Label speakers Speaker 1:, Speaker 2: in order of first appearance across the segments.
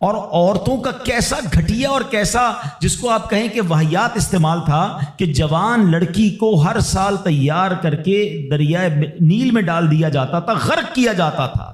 Speaker 1: اور عورتوں کا کیسا گھٹیا اور کیسا جس کو آپ کہیں کہ واہیات استعمال تھا کہ جوان لڑکی کو ہر سال تیار کر کے دریائے نیل میں ڈال دیا جاتا تھا، غرق کیا جاتا تھا۔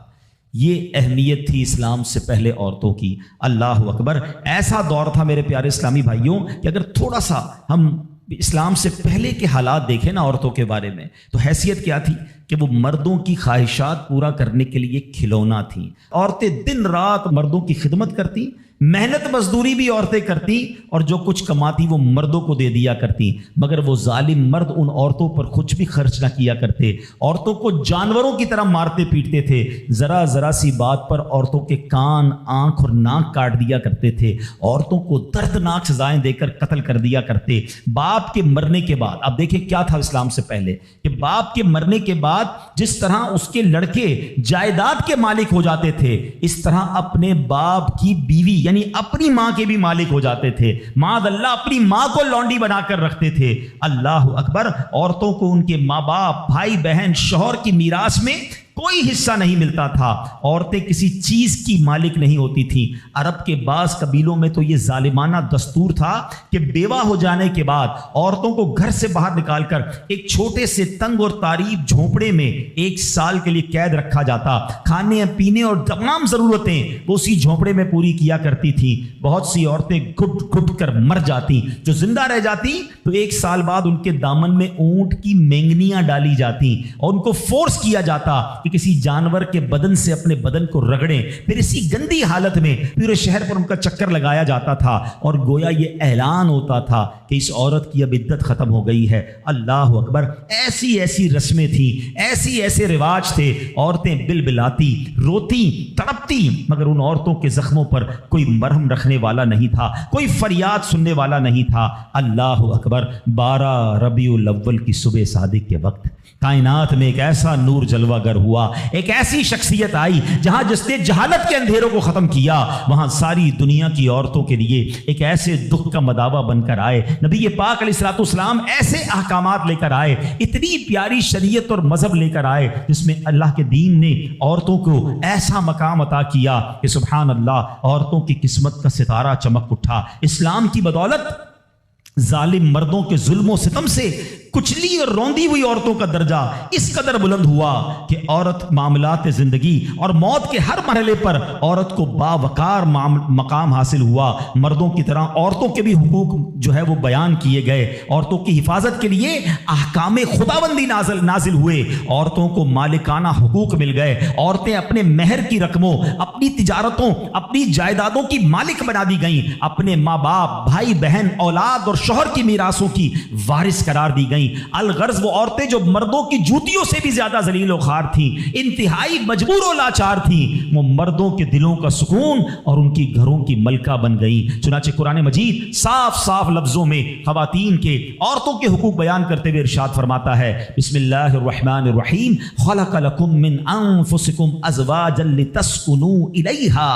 Speaker 1: یہ اہمیت تھی اسلام سے پہلے عورتوں کی۔ اللہ اکبر، ایسا دور تھا میرے پیارے اسلامی بھائیوں کہ اگر تھوڑا سا ہم اسلام سے پہلے کے حالات دیکھیں نا عورتوں کے بارے میں، تو حیثیت کیا تھی کہ وہ مردوں کی خواہشات پورا کرنے کے لیے کھلونا تھیں۔ عورتیں دن رات مردوں کی خدمت کرتی، محنت مزدوری بھی عورتیں کرتی، اور جو کچھ کماتی وہ مردوں کو دے دیا کرتی، مگر وہ ظالم مرد ان عورتوں پر کچھ بھی خرچ نہ کیا کرتے، عورتوں کو جانوروں کی طرح مارتے پیٹتے تھے، ذرا ذرا سی بات پر عورتوں کے کان، آنکھ اور ناک کاٹ دیا کرتے تھے، عورتوں کو دردناک سزائیں دے کر قتل کر دیا کرتے۔ باپ کے مرنے کے بعد، اب دیکھیں کیا تھا اسلام سے پہلے، کہ باپ کے مرنے کے بعد جس طرح اس کے لڑکے جائیداد کے مالک ہو جاتے تھے، اس طرح اپنے باپ کی بیوی یعنی اپنی ماں کے بھی مالک ہو جاتے تھے۔ معاذ اللہ، اپنی ماں کو لونڈی بنا کر رکھتے تھے۔ اللہ اکبر، عورتوں کو ان کے ماں باپ، بھائی بہن، شوہر کی میراث میں کوئی حصہ نہیں ملتا تھا، عورتیں کسی چیز کی مالک نہیں ہوتی تھیں۔ عرب کے بعض قبیلوں میں تو یہ ظالمانہ دستور تھا کہ بیوہ ہو جانے کے بعد عورتوں کو گھر سے باہر نکال کر ایک چھوٹے سے تنگ اور تاریب جھونپڑے میں 1 سال کے لیے قید رکھا جاتا، کھانے پینے اور تمام ضرورتیں وہ اسی جھونپڑے میں پوری کیا کرتی تھیں۔ بہت سی عورتیں گھٹ گھٹ کر مر جاتی، جو زندہ رہ جاتی تو 1 سال بعد ان کے دامن میں اونٹ کی مینگنیاں ڈالی جاتی اور ان کو فورس کیا جاتا کہ کسی جانور کے بدن سے اپنے بدن کو رگڑیں، پھر اسی گندی حالت میں پورے شہر پر ان کا چکر لگایا جاتا تھا، اور گویا یہ اعلان ہوتا تھا کہ اس عورت کی اب عدت ختم ہو گئی ہے۔ اللہ اکبر، ایسی ایسی رسمیں تھیں، ایسے رواج تھے، عورتیں بلبلاتی، روتی، تڑپتی، مگر ان عورتوں کے زخموں پر کوئی مرہم رکھنے والا نہیں تھا، کوئی فریاد سننے والا نہیں تھا۔ اللہ اکبر، 12 ربیع الاول کی صبح صادق کے وقت کائنات میں ایک ایسا نور جلوہ گر ہوا، ایک ایسی شخصیت آئی جہاں جس نے جہالت کے اندھیروں کو ختم کیا، وہاں ساری دنیا کی عورتوں کے لیے ایک ایسے دکھ کا مداوع بن کر آئے۔ نبی پاک علیہ الصلوۃ والسلام ایسے احکامات لے کر آئے، اتنی پیاری شریعت اور مذہب لے کر آئے جس میں اللہ کے دین نے عورتوں کو ایسا مقام عطا کیا کہ سبحان اللہ، عورتوں کی قسمت کا ستارہ چمک اٹھا۔ اسلام کی بدولت ظالم مردوں کے ظلم و ستم سے کچلی اور روندی ہوئی عورتوں کا درجہ اس قدر بلند ہوا کہ عورت معاملات زندگی اور موت کے ہر مرحلے پر عورت کو باوقار مقام حاصل ہوا۔ مردوں کی طرح عورتوں کے بھی حقوق جو ہے وہ بیان کیے گئے، عورتوں کی حفاظت کے لیے احکام خداوندی نازل ہوئے، عورتوں کو مالکانہ حقوق مل گئے، عورتیں اپنے مہر کی رقموں، اپنی تجارتوں، اپنی جائیدادوں کی مالک بنا دی گئیں، اپنے ماں باپ، بھائی بہن، اولاد اور شوہر کی میراثوں کی وارث قرار دی گئیں۔ الغرض وہ عورتیں جو مردوں کی جوتیوں سے بھی زیادہ ذلیل و خوار تھیں، انتہائی مجبور و لاچار تھیں، وہ مردوں کے دلوں کا سکون اور ان کی گھروں کی ملکہ بن گئیں۔ چنانچہ قرآن مجید صاف لفظوں میں خواتین کے، عورتوں کے حقوق بیان کرتے ہوئے ارشاد فرماتا ہے، بسم اللہ الرحمن الرحیم، خلق لکم من انفسکم ازواجا لتسکنوا الیہا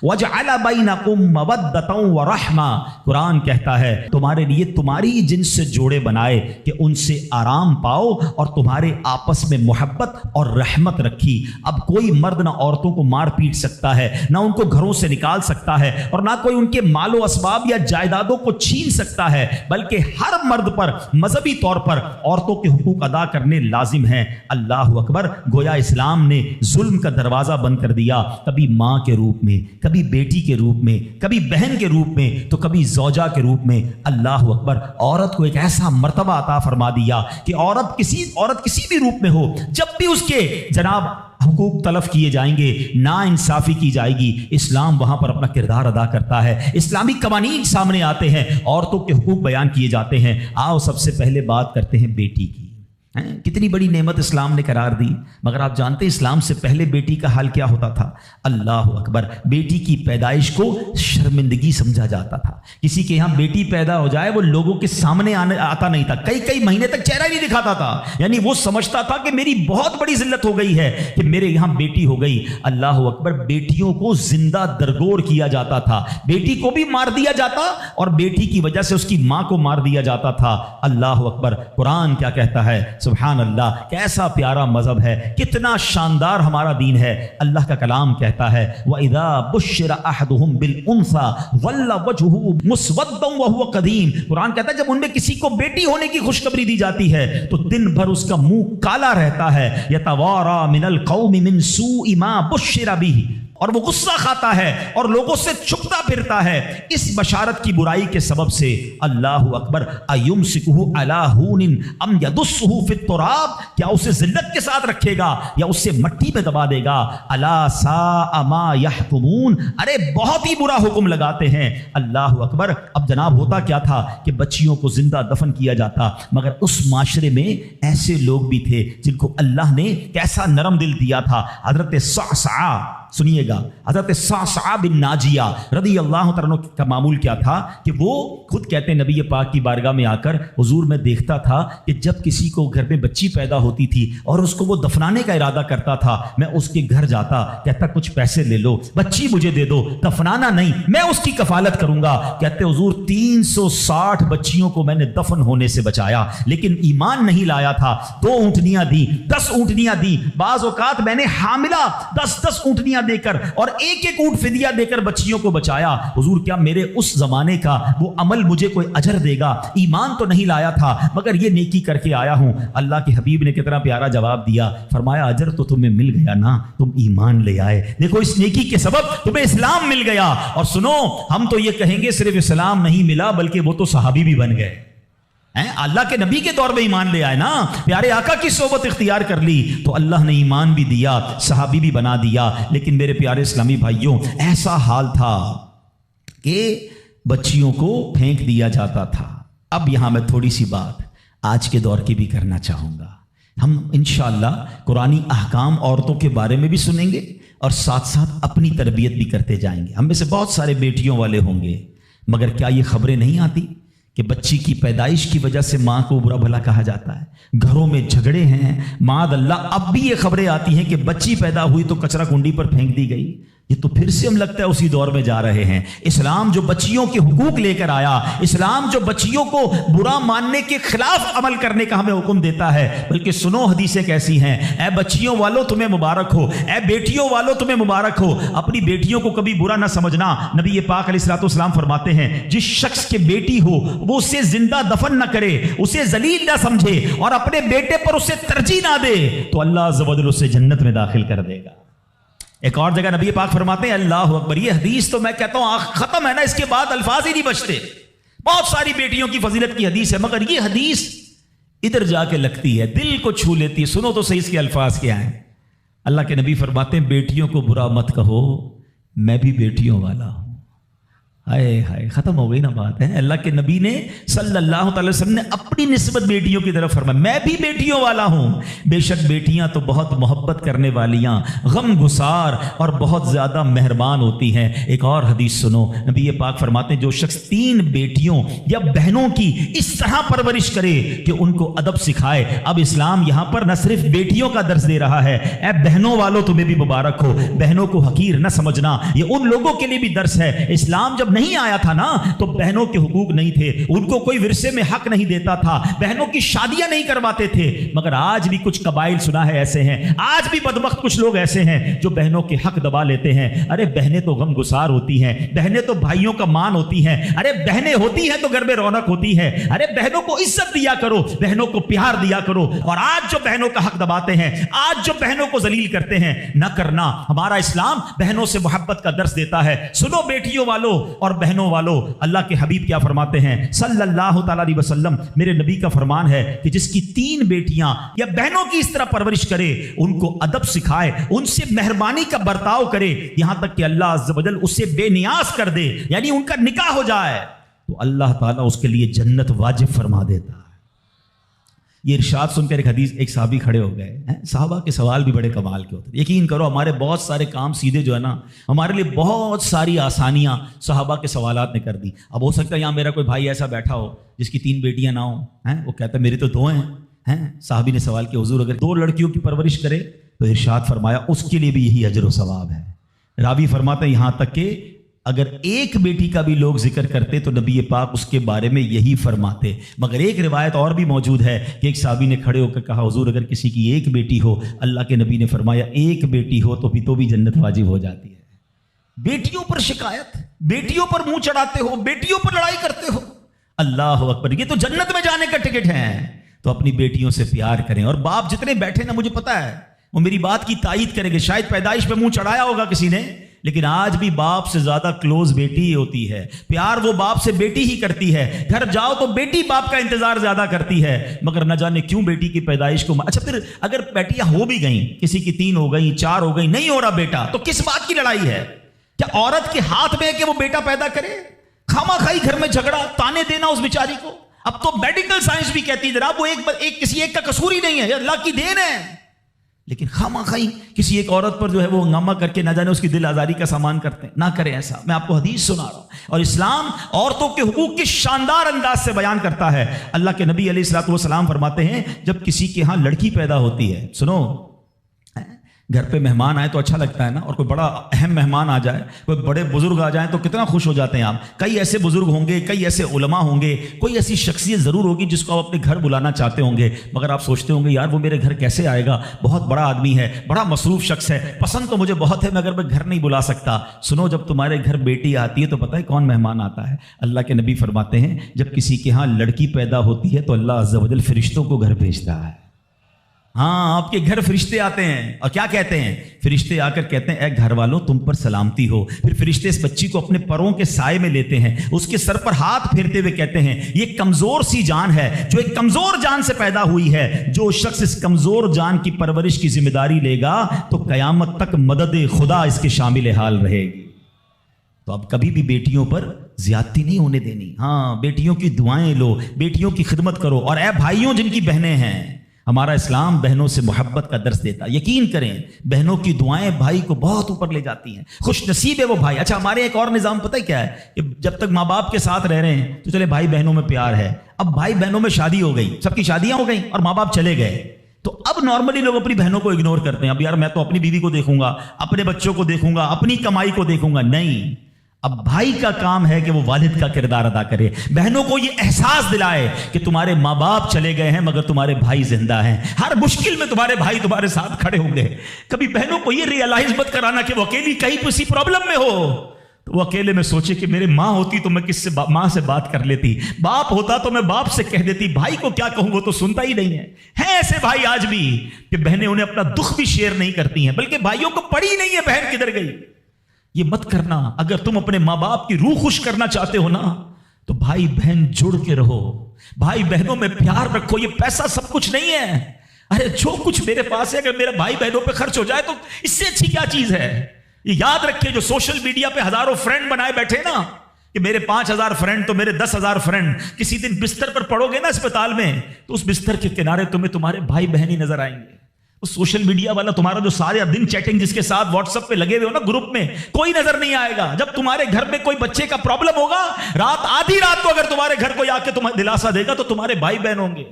Speaker 1: وجعل بینکم مودۃ ورحمہ۔ قرآن کہتا ہے تمہارے لیے تمہاری جنس سے جوڑے بنائے کہ ان سے آرام پاؤ اور تمہارے آپس میں محبت اور رحمت رکھی۔ اب کوئی مرد نہ عورتوں کو مار پیٹ سکتا ہے، نہ ان کو گھروں سے نکال سکتا ہے، اور نہ کوئی ان کے مال و اسباب یا جائیدادوں کو چھین سکتا ہے، بلکہ ہر مرد پر مذہبی طور پر عورتوں کے حقوق ادا کرنے لازم ہیں۔ اللہ اکبر، گویا اسلام نے ظلم کا دروازہ بند کر دیا، کبھی ماں کے روپ میں، کبھی بیٹی کے روپ میں، کبھی بہن کے روپ میں، تو کبھی زوجہ کے روپ میں۔ اللہ اکبر، عورت کو ایک ایسا مرتبہ عطا فرما دیا کہ عورت کسی بھی روپ میں ہو، جب بھی اس کے جناب حقوق تلف کیے جائیں گے، نا انصافی کی جائے گی، اسلام وہاں پر اپنا کردار ادا کرتا ہے، اسلامی قوانین سامنے آتے ہیں، عورتوں کے حقوق بیان کیے جاتے ہیں۔ آؤ سب سے پہلے بات کرتے ہیں بیٹی کی۔ کتنی بڑی نعمت اسلام نے قرار دی، مگر آپ جانتے ہیں اسلام سے پہلے بیٹی کا حال کیا ہوتا تھا؟ اللہ اکبر، بیٹی کی پیدائش کو شرمندگی سمجھا جاتا تھا۔ کسی کے یہاں بیٹی پیدا ہو جائے وہ لوگوں کے سامنے آتا نہیں تھا، کئی مہینے تک چہرہ نہیں دکھاتا تھا، یعنی وہ سمجھتا تھا کہ میری بہت بڑی ذلت ہو گئی ہے کہ میرے یہاں بیٹی ہو گئی۔ اللہ اکبر، بیٹیوں کو زندہ درگور کیا جاتا تھا، بیٹی کو بھی مار دیا جاتا اور بیٹی کی وجہ سے اس کی ماں کو مار دیا جاتا تھا۔ اللہ اکبر، قرآن کیا کہتا ہے؟ سبحان اللہ، کیسا پیارا مذہب ہے، کتنا شاندار ہمارا دین ہے۔ اللہ کا کلام کہتا ہے وَإِذَا بُشِّرَ أَحَدُهُمْ بِالْأُنثَى ظَلَّ وَجْهُهُ مُسْوَدًّا وَهُوَ كَظِيمٌ۔ قرآن کہتا ہے جب ان میں کسی کو بیٹی ہونے کی خوشخبری دی جاتی ہے تو دن بھر اس کا منہ کالا رہتا ہے، يَتَوَارَى مِنَ الْقَوْمِ مِنْ سُوءِ مَا بُشِّرَ بِهِ، اور وہ غصہ کھاتا ہے اور لوگوں سے چھپتا پھرتا ہے اس بشارت کی برائی کے سبب سے۔ اللہ اکبر، ایمسکہ علی ہون ام یدسہ فی التراب، کیا اسے ذلت کے ساتھ رکھے گا یا اسے مٹی میں دبا دے گا۔ الا ساء ما یحکمون، ارے بہت ہی برا حکم لگاتے ہیں۔ اللہ اکبر۔ اب جناب ہوتا کیا تھا کہ بچیوں کو زندہ دفن کیا جاتا، مگر اس معاشرے میں ایسے لوگ بھی تھے جن کو اللہ نے کیسا نرم دل دیا تھا۔ حضرت صعصعہ، سنیے گا، حضرت صعصعہ بن ناجیہ رضی اللہ تعالیٰ عنہ کا معمول کیا تھا کہ وہ خود کہتے ہیں نبی پاک کی بارگاہ میں آ کر حضور میں دیکھتا تھا کہ جب کسی کو گھر میں بچی پیدا ہوتی تھی اور اس کو وہ دفنانے کا ارادہ کرتا تھا، میں اس کے گھر جاتا، کہتا کچھ پیسے لے لو، بچی مجھے دے دو، دفنانا نہیں، میں اس کی کفالت کروں گا۔ کہتے حضور 360 بچیوں کو میں نے دفن ہونے سے بچایا، لیکن ایمان نہیں لایا تھا۔ 2 اونٹنیاں دی، 10 اونٹنیاں دی، بعض اوقات میں نے حاملہ 10 اونٹنیاں دے کر اور ایک اونٹ فدیہ دے کر بچیوں کو بچایا۔ حضور کیا میرے اس زمانے کا وہ عمل مجھے کوئی اجر دے گا؟ ایمان تو نہیں لایا تھا مگر یہ نیکی کر کے آیا ہوں۔ اللہ کے حبیب نے کتنا پیارا جواب دیا، فرمایا اجر تو تمہیں مل گیا نا، تم ایمان لے آئے، دیکھو اس نیکی کے سبب تمہیں اسلام مل گیا۔ اور سنو، ہم تو یہ کہیں گے صرف اسلام نہیں ملا بلکہ وہ تو صحابی بھی بن گئے، اللہ کے نبی کے دور میں ایمان لے آئے نا، پیارے آقا کی صحبت اختیار کر لی تو اللہ نے ایمان بھی دیا، صحابی بھی بنا دیا۔ لیکن میرے پیارے اسلامی بھائیوں، ایسا حال تھا کہ بچیوں کو پھینک دیا جاتا تھا۔ اب یہاں میں تھوڑی سی بات آج کے دور کی بھی کرنا چاہوں گا۔ ہم انشاءاللہ قرآنی احکام عورتوں کے بارے میں بھی سنیں گے اور ساتھ ساتھ اپنی تربیت بھی کرتے جائیں گے۔ ہم میں سے بہت سارے بیٹیوں والے ہوں گے، مگر کیا یہ خبریں نہیں آتی کہ بچی کی پیدائش کی وجہ سے ماں کو برا بھلا کہا جاتا ہے، گھروں میں جھگڑے ہیں، معاذ اللہ اب بھی یہ خبریں آتی ہیں کہ بچی پیدا ہوئی تو کچرا کنڈی پر پھینک دی گئی۔ یہ تو پھر سے ہم لگتا ہے اسی دور میں جا رہے ہیں۔ اسلام جو بچیوں کے حقوق لے کر آیا، اسلام جو بچیوں کو برا ماننے کے خلاف عمل کرنے کا ہمیں حکم دیتا ہے، بلکہ سنو حدیثیں کیسی ہیں۔ اے بچیوں والو تمہیں مبارک ہو، اے بیٹیوں والو تمہیں مبارک ہو، اپنی بیٹیوں کو کبھی برا نہ سمجھنا۔ نبی پاک علیہ الصلوۃ والسلام فرماتے ہیں جس شخص کے بیٹی ہو وہ اسے زندہ دفن نہ کرے، اسے ذلیل نہ سمجھے اور اپنے بیٹے پر اسے ترجیح نہ دے تو اللہ عز و جل اسے جنت میں داخل کر دے گا۔ ایک اور جگہ نبی پاک فرماتے ہیں، اللہ اکبر، یہ حدیث تو میں کہتا ہوں ختم ہے نا، اس کے بعد الفاظ ہی نہیں بچتے۔ بہت ساری بیٹیوں کی فضیلت کی حدیث ہے مگر یہ حدیث ادھر جا کے لگتی ہے، دل کو چھو لیتی ہے۔ سنو تو صحیح اس کے الفاظ کیا ہیں۔ اللہ کے نبی فرماتے ہیں بیٹیوں کو برا مت کہو، میں بھی بیٹیوں والا ہوں۔ ہائے ہائے، ختم ہو گئی نا بات ہے۔ اللہ کے نبی نے صلی اللہ تعالی وسلم نے اپنی نسبت بیٹیوں کی طرف فرمایا میں بھی بیٹیوں والا ہوں۔ بے شک بیٹیاں تو بہت محبت کرنے والیاں، غم گسار اور بہت زیادہ مہربان ہوتی ہیں۔ ایک اور حدیث سنو، نبی پاک فرماتے ہیں جو شخص 3 بیٹیوں یا بہنوں کی اس طرح پرورش کرے کہ ان کو ادب سکھائے۔ اب اسلام یہاں پر نہ صرف بیٹیوں کا درس دے رہا ہے، اے بہنوں والوں تمہیں بھی مبارک ہو، بہنوں کو حقیر نہ سمجھنا، یہ ان لوگوں کے لیے بھی درس ہے۔ اسلام جب نہیں آیا تھا نا تو بہنوں کے حقوق نہیں تھے، ان کو کوئی ورثے میں حق نہیں دیتا تھا، بہنوں کی شادیاں نہیں کرواتے تھے۔ مگر آج بھی کچھ قبائل سنا ہے ایسے ہیں، آج بھی بدبخت کچھ لوگ ایسے ہیں جو بہنوں کے حق دبا لیتے ہیں۔ ارے بہنیں تو غم گسار ہوتی ہیں، بہنیں تو بھائیوں کا مان ہوتی ہیں، ارے بہنیں ہوتی ہیں تو گھر میں رونق ہوتی ہے۔ ارے بہنوں کو عزت دیا کرو، بہنوں کو پیار دیا کرو۔ اور آج جو بہنوں کا حق دباتے ہیں، آج جو بہنوں کو ذلیل کرتے ہیں، نہ کرنا۔ ہمارا اسلام بہنوں سے محبت کا درس دیتا ہے۔ سنو بیٹیوں والو اور بہنوں والو، اللہ کے حبیب کیا فرماتے ہیں صلی اللہ تعالی علیہ وسلم، میرے نبی کا فرمان ہے کہ جس کی 3 بیٹیاں یا بہنوں کی اس طرح پرورش کرے، ان کو ادب سکھائے، ان سے مہربانی کا برتاؤ کرے، یہاں تک کہ اللہ عز و جل اسے بے نیاز کر دے، یعنی ان کا نکاح ہو جائے، تو اللہ تعالیٰ اس کے لیے جنت واجب فرما دیتا ہے۔ یہ ارشاد سن کر ایک صحابی کھڑے ہو گئے۔ صحابہ کے سوال بھی بڑے کمال کے ہوتے ہیں۔ یقین کرو ہمارے بہت سارے کام سیدھے جو ہے نا، ہمارے لیے بہت ساری آسانیاں صحابہ کے سوالات نے کر دی۔ اب ہو سکتا ہے یہاں میرا کوئی بھائی ایسا بیٹھا ہو جس کی 3 بیٹیاں نہ ہوں، وہ کہتا ہے میری تو 2 ہیں۔ صحابی نے سوال کیا حضور اگر 2 لڑکیوں کی پرورش کرے تو ارشاد فرمایا اس کے لیے بھی یہی اجر و ثواب ہے۔ راوی فرماتے ہیں یہاں تک کہ اگر ایک بیٹی کا بھی لوگ ذکر کرتے تو نبی پاک اس کے بارے میں یہی فرماتے. مگر ایک روایت اور بھی موجود ہے کہ ایک صحابی نے کھڑے ہو کر کہا حضور اگر کسی کی ایک بیٹی ہو, اللہ کے نبی نے فرمایا ایک بیٹی ہو تو بھی جنت واجب ہو جاتی ہے. بیٹیوں پر شکایت, بیٹیوں پر منہ چڑھاتے ہو, بیٹیوں پر لڑائی کرتے ہو, اللہ اکبر, یہ تو جنت میں جانے کا ٹکٹ ہے. تو اپنی بیٹیوں سے پیار کریں. اور باپ جتنے بیٹھے نا, مجھے پتا ہے وہ میری بات کی تائید کریں گے, شاید پیدائش پہ منہ چڑھایا ہوگا کسی نے, لیکن آج بھی باپ سے زیادہ کلوز بیٹی ہی ہوتی ہے. پیار وہ باپ سے بیٹی ہی کرتی ہے. گھر جاؤ تو بیٹی باپ کا انتظار زیادہ کرتی ہے. مگر نہ جانے کیوں بیٹی کی پیدائش کو, اچھا پھر اگر بیٹیاں ہو بھی گئیں, کسی کی 3 ہو گئیں, 4 ہو گئیں, نہیں ہو رہا بیٹا, تو کس بات کی لڑائی ہے؟ کیا عورت کے ہاتھ میں ہے کہ وہ بیٹا پیدا کرے؟ خامہ خائی گھر میں جھگڑا, تانے دینا اس بیچاری کو. اب تو میڈیکل سائنس بھی کہتی ہے جناب وہ کسی ایک کا قصور ہی نہیں ہے, اللہ کی دین ہے. لیکن خامہ خائی کسی ایک عورت پر جو ہے وہ ہنگامہ کر کے نہ جانے اس کی دل آزاری کا سامان کرتے ہیں. نہ کریں ایسا. میں آپ کو حدیث سنا رہا ہوں, اور اسلام عورتوں کے حقوق کی شاندار انداز سے بیان کرتا ہے. اللہ کے نبی علیہ الصلوۃ والسلام فرماتے ہیں جب کسی کے ہاں لڑکی پیدا ہوتی ہے, سنو, گھر پہ مہمان آئے تو اچھا لگتا ہے نا, اور کوئی بڑا اہم مہمان آ جائے, کوئی بڑے بزرگ آ جائیں تو کتنا خوش ہو جاتے ہیں آپ. کئی ایسے بزرگ ہوں گے, کئی ایسے علماء ہوں گے, کوئی ایسی شخصیت ضرور ہوگی جس کو آپ اپنے گھر بلانا چاہتے ہوں گے. مگر آپ سوچتے ہوں گے یار وہ میرے گھر کیسے آئے گا, بہت بڑا آدمی ہے, بڑا مصروف شخص ہے, پسند تو مجھے بہت ہے مگر میں گھر نہیں بلا سکتا. سنو, جب تمہارے گھر بیٹی آتی ہے تو پتہ ہے کون مہمان آتا ہے؟ اللہ کے نبی فرماتے ہیں جب کسی کے ہاں لڑکی پیدا ہوتی ہے تو اللہ عز و جل فرشتوں کو گھر بھیجتا ہے. ہاں, آپ کے گھر فرشتے آتے ہیں, اور کیا کہتے ہیں؟ فرشتے آ کر کہتے ہیں اے گھر والوں تم پر سلامتی ہو. پھر فرشتے اس بچی کو اپنے پروں کے سائے میں لیتے ہیں, اس کے سر پر ہاتھ پھیرتے ہوئے کہتے ہیں یہ کمزور سی جان ہے جو ایک کمزور جان سے پیدا ہوئی ہے. جو شخص اس کمزور جان کی پرورش کی ذمہ داری لے گا تو قیامت تک مدد خدا اس کے شامل حال رہے گی. تو اب کبھی بھی بیٹیوں پر زیادتی نہیں ہونے دینی. ہاں, بیٹیوں کی دعائیں لو, بیٹیوں کی خدمت کرو. اور اے بھائیوں جن کی بہنیں ہیں, ہمارا اسلام بہنوں سے محبت کا درس دیتا. یقین کریں بہنوں کی دعائیں بھائی کو بہت اوپر لے جاتی ہیں. خوش نصیب ہے وہ بھائی. اچھا, ہمارے ایک اور نظام پتہ ہے کیا ہے کہ جب تک ماں باپ کے ساتھ رہ رہے ہیں تو چلے بھائی بہنوں میں پیار ہے. اب بھائی بہنوں میں شادی ہو گئی, سب کی شادیاں ہو گئیں اور ماں باپ چلے گئے, تو اب نارملی لوگ اپنی بہنوں کو اگنور کرتے ہیں. اب یار میں تو اپنی بیوی کو دیکھوں گا, اپنے بچوں کو دیکھوں گا, اپنی کمائی کو دیکھوں گا. نہیں, اب بھائی کا کام ہے کہ وہ والد کا کردار ادا کرے. بہنوں کو یہ احساس دلائے کہ تمہارے ماں باپ چلے گئے ہیں مگر تمہارے بھائی زندہ ہیں. ہر مشکل میں تمہارے بھائی تمہارے ساتھ کھڑے ہوں گے. کبھی بہنوں کو یہ ریئلائز مت کرانا کہ وہ اکیلی کہیں کسی پرابلم میں ہو تو وہ اکیلے میں سوچے کہ میرے ماں ہوتی تو میں کس سے ماں سے بات کر لیتی, باپ ہوتا تو میں باپ سے کہہ دیتی, بھائی کو کیا کہوں وہ تو سنتا ہی نہیں ہے. ہیں ایسے بھائی آج بھی کہ بہنیں انہیں اپنا دکھ بھی شیئر نہیں کرتی ہیں, بلکہ بھائیوں کو پڑی نہیں ہے بہن کدھر گئی. یہ مت کرنا. اگر تم اپنے ماں باپ کی روح خوش کرنا چاہتے ہو نا تو بھائی بہن جڑ کے رہو, بھائی بہنوں میں پیار رکھو. یہ پیسہ سب کچھ نہیں ہے. ارے جو کچھ میرے پاس ہے اگر میرا بھائی بہنوں پہ خرچ ہو جائے تو اس سے اچھی کیا چیز ہے؟ یہ یاد رکھے جو سوشل میڈیا پہ ہزاروں فرینڈ بنائے بیٹھے نا کہ میرے 5000 فرینڈ تو میرے 10,000 فرینڈ, کسی دن بستر پر پڑو گے نا اسپتال میں تو اس بستر کے کنارے تمہیں تمہارے بھائی بہن ہی نظر آئیں گے. اس سوشل میڈیا والا تمہارا جو سارے دن چیٹنگ جس کے ساتھ واٹس ایپ پہ لگے ہوئے ہو نا گروپ میں, کوئی نظر نہیں آئے گا. جب تمہارے گھر میں کوئی بچے کا پرابلم ہوگا, رات آدھی رات کو اگر تمہارے گھر کوئی آ کے تمہیں دلاسا دے گا تو تمہارے بھائی بہن ہوں گے.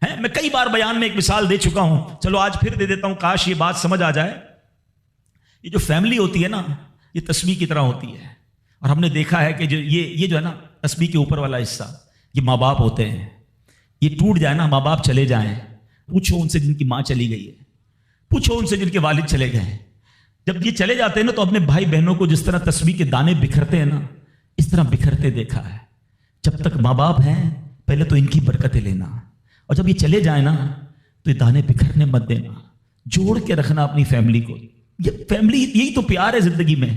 Speaker 1: میں کئی بار بیان میں ایک مثال دے چکا ہوں, چلو آج پھر دے دیتا ہوں, کاش یہ بات سمجھ آ جائے. یہ جو فیملی ہوتی ہے نا یہ تسبیح کی طرح ہوتی ہے, اور ہم نے دیکھا ہے کہ جو یہ جو ہے نا تسبیح کے اوپر والا حصہ یہ ماں باپ ہوتے ہیں. یہ ٹوٹ جائے نا, ماں باپ چلے جائیں, پوچھو ان سے جن کی ماں چلی گئی ہے, پوچھو ان سے جن کے والد چلے گئے. جب یہ چلے جاتے ہیں نا تو اپنے بھائی بہنوں کو جس طرح تسبیح کے دانے بکھرتے ہیں نا اس طرح بکھرتے دیکھا ہے. جب تک ماں باپ ہیں پہلے تو ان کی برکتیں لینا, اور جب یہ چلے جائیں نا تو یہ دانے بکھرنے مت دینا, جوڑ کے رکھنا اپنی فیملی کو. یہ فیملی یہی تو پیار ہے زندگی میں.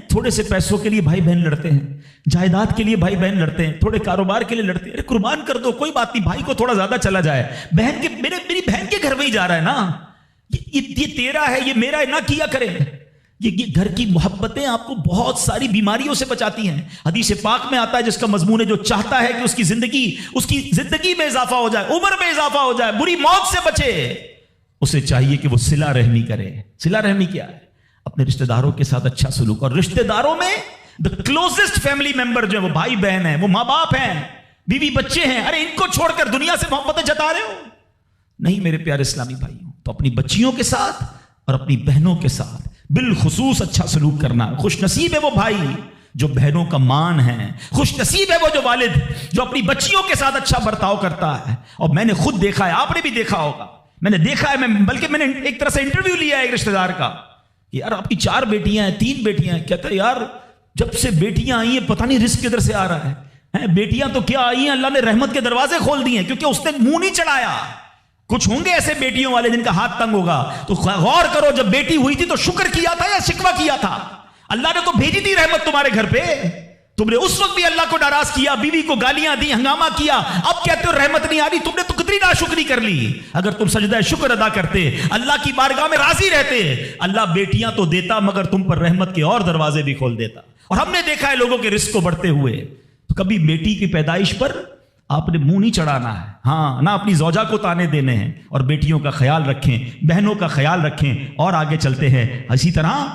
Speaker 1: تھوڑے سے پیسوں کے لیے بھائی بہن لڑتے ہیں, جائیداد کے لیے بھائی بہن لڑتے ہیں, تھوڑے کاروبار کے لیے لڑتے ہیں. ارے قربان کر دو, کوئی بات نہیں, بھائی کو تھوڑا زیادہ چلا جائے, بہن کے میری بہن کے گھر میں ہی جا رہا ہے نا, یہ تیرا ہے یہ میرا ہے نہ کیا کرے. یہ گھر کی محبتیں آپ کو بہت ساری بیماریوں سے بچاتی ہیں. حدیث پاک میں آتا ہے جس کا مضمون ہے جو چاہتا ہے کہ اس کی زندگی میں اضافہ ہو جائے, عمر میں اضافہ ہو جائے, بری موت سے بچے, اسے چاہیے کہ وہ صلہ رحمی کرے. صلہ رحمی کیا ہے؟ اپنے رشتہ داروں کے ساتھ اچھا سلوک. اور رشتہ داروں میں the closest family member جو ہے وہ بھائی بہن ہیں, وہ ماں باپ ہیں, بیوی بچے ہیں. ارے ان کو چھوڑ کر دنیا سے محبتیں جتا رہے ہو؟ نہیں میرے پیارے اسلامی بھائیوں, تو اپنی بچیوں کے ساتھ اور اپنی بہنوں کے ساتھ بالخصوص اچھا سلوک کرنا. خوش نصیب ہے وہ بھائی جو بہنوں کا مان ہے. خوش نصیب ہے وہ جو والد جو اپنی بچیوں کے ساتھ اچھا برتاؤ کرتا ہے. اور میں نے خود دیکھا ہے, آپ نے بھی دیکھا ہوگا, میں نے دیکھا ہے, بلکہ میں نے ایک طرح سے انٹرویو لیا ہے ایک رشتہ دار کا, یار آپ کی 4 بیٹیاں ہیں, 3 بیٹیاں ہیں. کہتا ہے یار جب سے بیٹیاں آئی ہیں پتہ نہیں رزق کدھر سے آ رہا ہے. بیٹیاں تو کیا آئی ہیں, اللہ نے رحمت کے دروازے کھول دیے ہیں, کیونکہ اس نے منہ نہیں چڑھایا. کچھ ہوں گے ایسے بیٹیوں والے جن کا ہاتھ تنگ ہوگا, تو غور کرو جب بیٹی ہوئی تھی تو شکر کیا تھا یا شکوہ کیا تھا؟ اللہ نے تو بھیجی تھی رحمت تمہارے گھر پہ, تم نے اس وقت بھی اللہ کو ناراض کیا, بیوی کو گالیاں دی, ہنگامہ کیا, اب کہتے ہو رحمت نہیں آ رہی. تم نے تو کتنی ناشکری کر لی. اگر تم سجدہ شکر ادا کرتے, اللہ کی بارگاہ میں راضی رہتے, اللہ بیٹیاں تو دیتا مگر تم پر رحمت کے اور دروازے بھی کھول دیتا. اور ہم نے دیکھا ہے لوگوں کے رزق کو بڑھتے ہوئے. تو کبھی بیٹی کی پیدائش پر آپ نے منہ نہیں چڑھانا ہے, ہاں نہ اپنی زوجہ کو تانے دینے ہیں. اور بیٹیوں کا خیال رکھیں, بہنوں کا خیال رکھیں. اور آگے چلتے ہیں اسی طرح.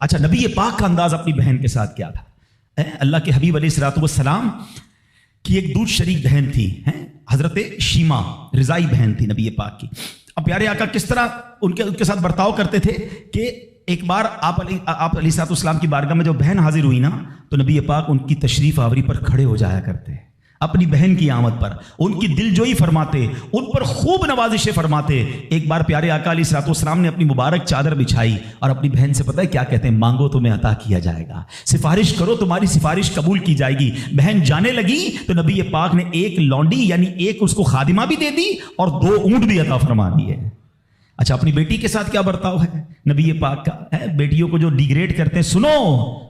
Speaker 1: اچھا, نبی پاک کا انداز اپنی بہن کے ساتھ کیا تھا؟ اللہ کے حبیب علیہ الصلوۃ والسلام کی ایک دودھ شریک بہن تھی, حضرت شیما, رضائی بہن تھی نبی پاک کی. اب پیارے آقا کس طرح ان کے ساتھ برتاؤ کرتے تھے کہ ایک بار آپ علیہ الصلوۃ والسلام کی بارگاہ میں جو بہن حاضر ہوئی نا, تو نبی پاک ان کی تشریف آوری پر کھڑے ہو جایا کرتے, اپنی بہن کی آمد پر ان کی دل جوئی فرماتے, ان پر خوب نوازشیں فرماتے. ایک بار پیارے آقا علیہ الصلوۃ والسلام نے اپنی مبارک چادر بچھائی اور اپنی بہن سے پتہ ہے کیا کہتے ہیں, مانگو تمہیں عطا کیا جائے گا, سفارش کرو تمہاری سفارش قبول کی جائے گی. بہن جانے لگی تو نبی پاک نے ایک لونڈی یعنی ایک اس کو خادمہ بھی دے دی اور 2 اونٹ بھی عطا فرما دیے. اچھا, اپنی بیٹی کے ساتھ کیا برتاؤ ہے نبی پاک کا؟ ہے بیٹیوں کو جو ڈیگریڈ کرتے ہیں. سنو,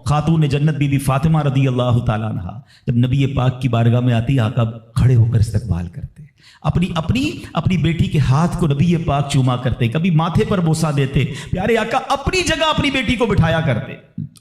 Speaker 1: خاتون جنت بی بی فاطمہ رضی اللہ تعالیٰ عنہ جب نبی پاک کی بارگاہ میں آتی, آقا کھڑے ہو کر استقبال کرتے, اپنی بیٹی کے ہاتھ کو نبی پاک چوما کرتے, کبھی ماتھے پر بوسہ دیتے. پیارے آقا اپنی جگہ اپنی بیٹی کو بٹھایا کرتے.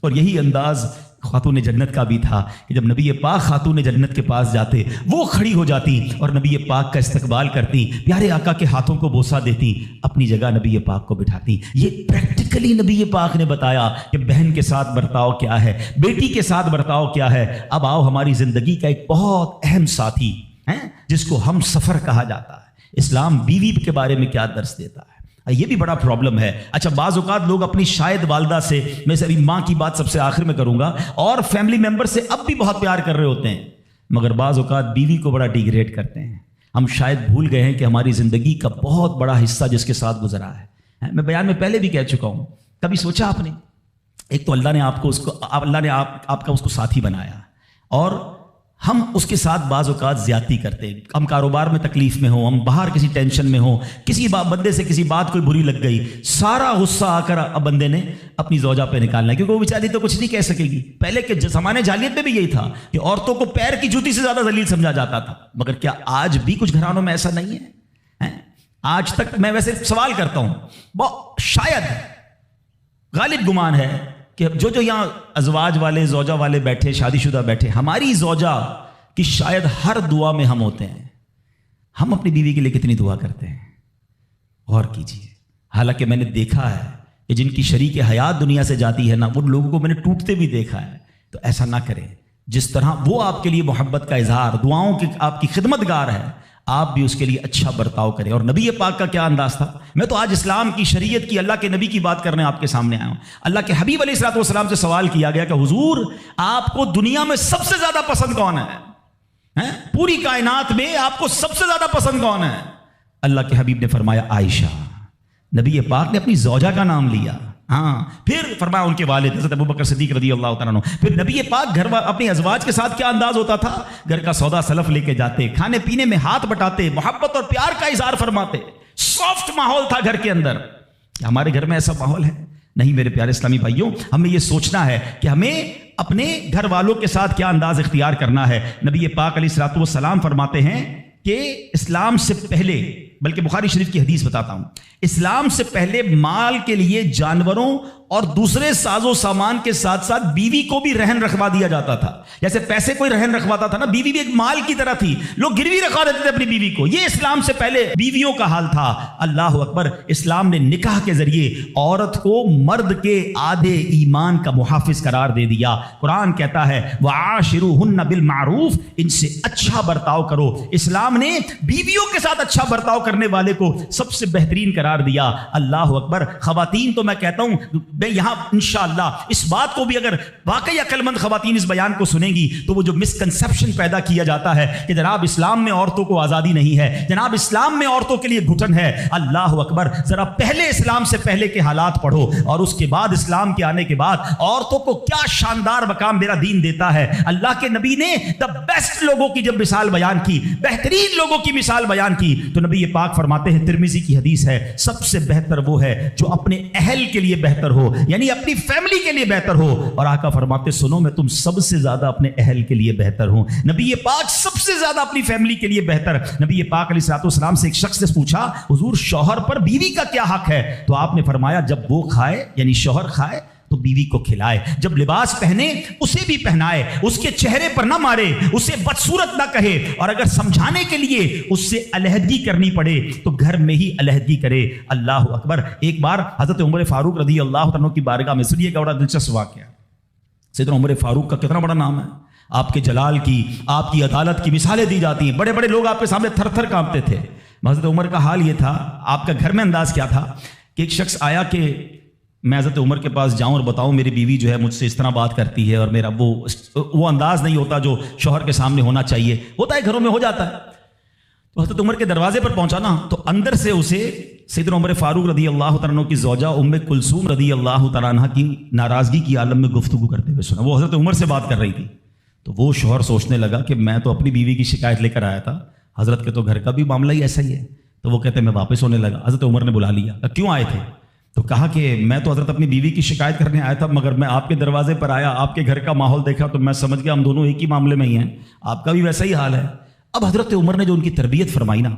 Speaker 1: اور یہی انداز خاتون جنت کا بھی تھا کہ جب نبی پاک خاتون جنت کے پاس جاتے, وہ کھڑی ہو جاتی اور نبی پاک کا استقبال کرتی, پیارے آقا کے ہاتھوں کو بوسہ دیتی, اپنی جگہ نبی پاک کو بٹھاتی. یہ پریکٹیکلی نبی پاک نے بتایا کہ بہن کے ساتھ برتاؤ کیا ہے, بیٹی کے ساتھ برتاؤ کیا ہے. اب آؤ ہماری زندگی کا ایک بہت اہم ساتھی ہے جس کو ہم سفر کہا جاتا ہے. اسلام بیوی کے بارے میں کیا درس دیتا ہے؟ یہ بھی بڑا پرابلم ہے. اچھا, بعض اوقات لوگ اپنی شاید والدہ سے, میں سے ابھی ماں کی بات سب سے آخر میں کروں گا, اور فیملی ممبر سے اب بھی بہت پیار کر رہے ہوتے ہیں, مگر بعض اوقات بیوی کو بڑا ڈیگریڈ کرتے ہیں. ہم شاید بھول گئے ہیں کہ ہماری زندگی کا بہت بڑا حصہ جس کے ساتھ گزرا ہے. میں بیان میں پہلے بھی کہہ چکا ہوں, کبھی سوچا آپ نے, ایک تو اللہ نے آپ کا اس کو ساتھی بنایا, اور ہم اس کے ساتھ بعض اوقات زیادتی کرتے ہیں. ہم کاروبار میں تکلیف میں ہوں, ہم باہر کسی ٹینشن میں ہوں, کسی بندے سے کسی بات کوئی بری لگ گئی, سارا غصہ آ کر اب بندے نے اپنی زوجہ پہ نکالنا ہے, کیونکہ وہ بیچاری تو کچھ نہیں کہہ سکے گی. پہلے کے زمانے جاہلیت میں بھی یہی تھا کہ عورتوں کو پیر کی جوتی سے زیادہ ذلیل سمجھا جاتا تھا. مگر کیا آج بھی کچھ گھرانوں میں ایسا نہیں ہے؟ آج تک میں ویسے سوال کرتا ہوں, شاید غالب گمان ہے کہ جو یہاں ازواج والے, زوجہ والے بیٹھے, شادی شدہ بیٹھے, ہماری زوجہ کی شاید ہر دعا میں ہم ہوتے ہیں. ہم اپنی بیوی کے لیے کتنی دعا کرتے ہیں, غور کیجیے. حالانکہ میں نے دیکھا ہے کہ جن کی شریک حیات دنیا سے جاتی ہے نا, ان لوگوں کو میں نے ٹوٹتے بھی دیکھا ہے. تو ایسا نہ کریں. جس طرح وہ آپ کے لیے محبت کا اظہار, دعاؤں کی آپ کی خدمت گار ہے, آپ بھی اس کے لیے اچھا برتاؤ کریں. اور نبی پاک کا کیا انداز تھا. میں تو آج اسلام کی, شریعت کی, اللہ کے نبی کی بات کرنے آپ کے سامنے آیا ہوں. اللہ کے حبیب علیہ الصلوۃ والسلام سے سوال کیا گیا کہ حضور آپ کو دنیا میں سب سے زیادہ پسند کون ہے؟ پوری کائنات میں آپ کو سب سے زیادہ پسند کون ہے؟ اللہ کے حبیب نے فرمایا عائشہ. نبی پاک نے اپنی زوجہ کا نام لیا. پھر فرمایا ان کے والد حضرت ابوبکر صدیق رضی اللہ تعالیٰ عنہ. پھر نبی پاک گھر اپنی ازواج کے ساتھ کیا انداز ہوتا تھا؟ گھر کا سودا سلف لے کے جاتے, کھانے پینے میں ہاتھ بٹاتے, محبت اور پیار کا اظہار فرماتے. سافٹ ماحول تھا گھر کے اندر. ہمارے گھر میں ایسا ماحول ہے نہیں میرے پیارے اسلامی بھائیوں. ہمیں یہ سوچنا ہے کہ ہمیں اپنے گھر والوں کے ساتھ کیا انداز اختیار کرنا ہے. نبی پاک علیہ الصلوۃ والسلام فرماتے ہیں کہ اسلام سے پہلے, بلکہ بخاری شریف کی حدیث بتاتا ہوں, اسلام سے پہلے مال کے لیے جانوروں اور دوسرے ساز و سامان کے ساتھ ساتھ بیوی کو بھی رہن رکھوا دیا جاتا تھا. جیسے پیسے کوئی رہن رکھواتا تھا نا, بیوی بھی ایک مال کی طرح تھی, لوگ گروی رکھوا دیتے تھے اپنی بیوی کو. یہ اسلام سے پہلے بیویوں کا حال تھا. اللہ اکبر. اسلام نے نکاح کے ذریعے عورت کو مرد کے آدھے ایمان کا محافظ قرار دے دیا. قرآن کہتا ہے وعاشروہن بالمعروف, ان سے اچھا برتاؤ کرو. اسلام نے بیویوں کے ساتھ اچھا برتاؤ کرنے والے کو سب سے بہترین قرار دیا. اللہ اکبر. خواتین تو میں کہتا ہوں میں یہاں انشاءاللہ اس بات کو بھی اگر واقعی عقل مند خواتین اس بیان کو سنیں گی تو وہ جو مسکنسیپشن پیدا کیا جاتا ہے کہ جناب اسلام میں عورتوں کو آزادی نہیں ہے, جناب اسلام میں عورتوں کے لیے گھٹن ہے, اللہ اکبر, ذرا پہلے اسلام سے پہلے کے حالات پڑھو اور اس کے بعد اسلام کے آنے کے بعد عورتوں کو کیا شاندار مقام میرا دین دیتا ہے. اللہ کے نبی نے دا بیسٹ لوگوں کی جب مثال بیان کی, بہترین لوگوں کی مثال بیان کی, تو نبی پاک فرماتے ہیں, ترمذی کی حدیث ہے, سب سے بہتر وہ ہے جو اپنے اہل کے لیے بہتر ہو, یعنی اپنی فیملی کے لیے بہتر ہو. اور آقا فرماتے سنو میں تم سب سے زیادہ اپنے اہل کے لیے بہتر ہوں. نبی پاک سب سے زیادہ اپنی فیملی کے لیے بہتر. نبی پاک علیہ الصلوۃ والسلام سے ایک شخص نے پوچھا, حضور شوہر پر بیوی کا کیا حق ہے؟ تو آپ نے فرمایا جب وہ کھائے یعنی شوہر کھائے تو بیوی کو کھلائے, جب لباس پہنے اسے بھی پہنائے, اس کے چہرے پر نہ مارے, اسے بدصورت نہ کہے, اور اگر سمجھانے کے لیے اس سے علیحدگی کرنی پڑے تو گھر میں ہی علیحدگی کرے. اللہ اکبر. ایک بار حضرت عمر فاروق رضی اللہ عنہ کی بارگاہ میں, سنیے کا بڑا دلچسپ واقعہ. سیدنا عمر فاروق کا کتنا بڑا نام ہے, آپ کے جلال کی, آپ کی عدالت کی مثالیں دی جاتی ہیں, بڑے بڑے لوگ آپ کے سامنے تھر تھر کانپتے تھے. حضرت عمر کا حال یہ تھا, آپ کا گھر میں انداز کیا تھا کہ ایک شخص آیا کہ میں حضرت عمر کے پاس جاؤں اور بتاؤں میری بیوی جو ہے مجھ سے اس طرح بات کرتی ہے, اور میرا وہ انداز نہیں ہوتا جو شوہر کے سامنے ہونا چاہیے, ہوتا ہے گھروں میں ہو جاتا ہے. تو حضرت عمر کے دروازے پر پہنچا نا, تو اندر سے اسے سیدنا عمر فاروق رضی اللہ تعالیٰ عنہ کی زوجہ ام کلثوم رضی اللہ تعالیٰ عنہ کی ناراضگی کی عالم میں گفتگو کرتے ہوئے سنا. وہ حضرت عمر سے بات کر رہی تھی. تو وہ شوہر سوچنے لگا کہ میں تو اپنی بیوی کی شکایت لے کر آیا تھا, حضرت کے تو گھر کا بھی معاملہ ہی ایسا ہی ہے. تو وہ کہتے میں واپس ہونے لگا. حضرت عمر نے بلا لیا, کیوں آئے تھے؟ تو کہا کہ میں تو حضرت اپنی بیوی کی شکایت کرنے آیا تھا, مگر میں آپ کے دروازے پر آیا, آپ کے گھر کا ماحول دیکھا تو میں سمجھ گیا ہم دونوں ایک ہی معاملے میں ہی ہیں, آپ کا بھی ویسا ہی حال ہے. اب حضرت عمر نے جو ان کی تربیت فرمائی نا,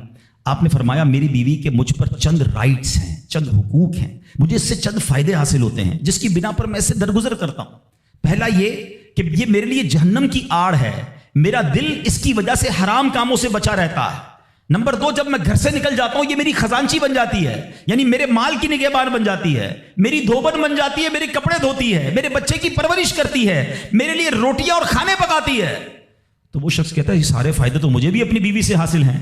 Speaker 1: آپ نے فرمایا میری بیوی کے مجھ پر چند رائٹس ہیں, چند حقوق ہیں, مجھے اس سے چند فائدے حاصل ہوتے ہیں جس کی بنا پر میں اس سے درگزر کرتا ہوں. پہلا یہ کہ یہ میرے لیے جہنم کی آڑ ہے, میرا دل اس کی وجہ سے حرام کاموں سے بچا رہتا ہے. نمبر 2, جب میں گھر سے نکل جاتا ہوں یہ میری خزانچی بن جاتی ہے, یعنی میرے مال کی نگہبان بن جاتی ہے, میری دھوبن بن جاتی ہے, میرے کپڑے دھوتی ہے, میرے بچے کی پرورش کرتی ہے, میرے لیے روٹیاں اور کھانے پکاتی ہے. تو وہ شخص کہتا ہے یہ سارے فائدے تو مجھے بھی اپنی بیوی سے حاصل ہیں,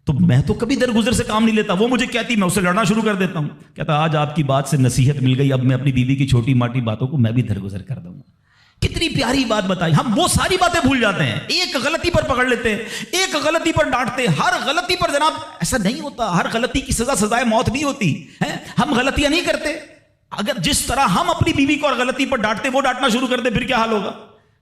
Speaker 1: تو میں تو کبھی درگزر سے کام نہیں لیتا. وہ مجھے کہتی میں اسے لڑنا شروع کر دیتا ہوں. کہتا آج آپ کی بات سے نصیحت مل گئی, اب میں اپنی بیوی کی چھوٹی ماٹی باتوں کو میں بھی درگزر کر دوں گا. کتنی پیاری بات بتائی. ہم وہ ساری باتیں بھول جاتے ہیں, ایک غلطی پر پکڑ لیتے ہیں, ایک غلطی پر ڈانٹتے ہیں. ہر غلطی پر جناب ایسا نہیں ہوتا, ہر غلطی کی سزا سزائے موت نہیں ہوتی ہے. ہم غلطیاں نہیں کرتے. اگر جس طرح ہم اپنی بیوی کو اور غلطی پر ڈانٹتے وہ ڈانٹنا شروع کر دے پھر کیا حال ہوگا؟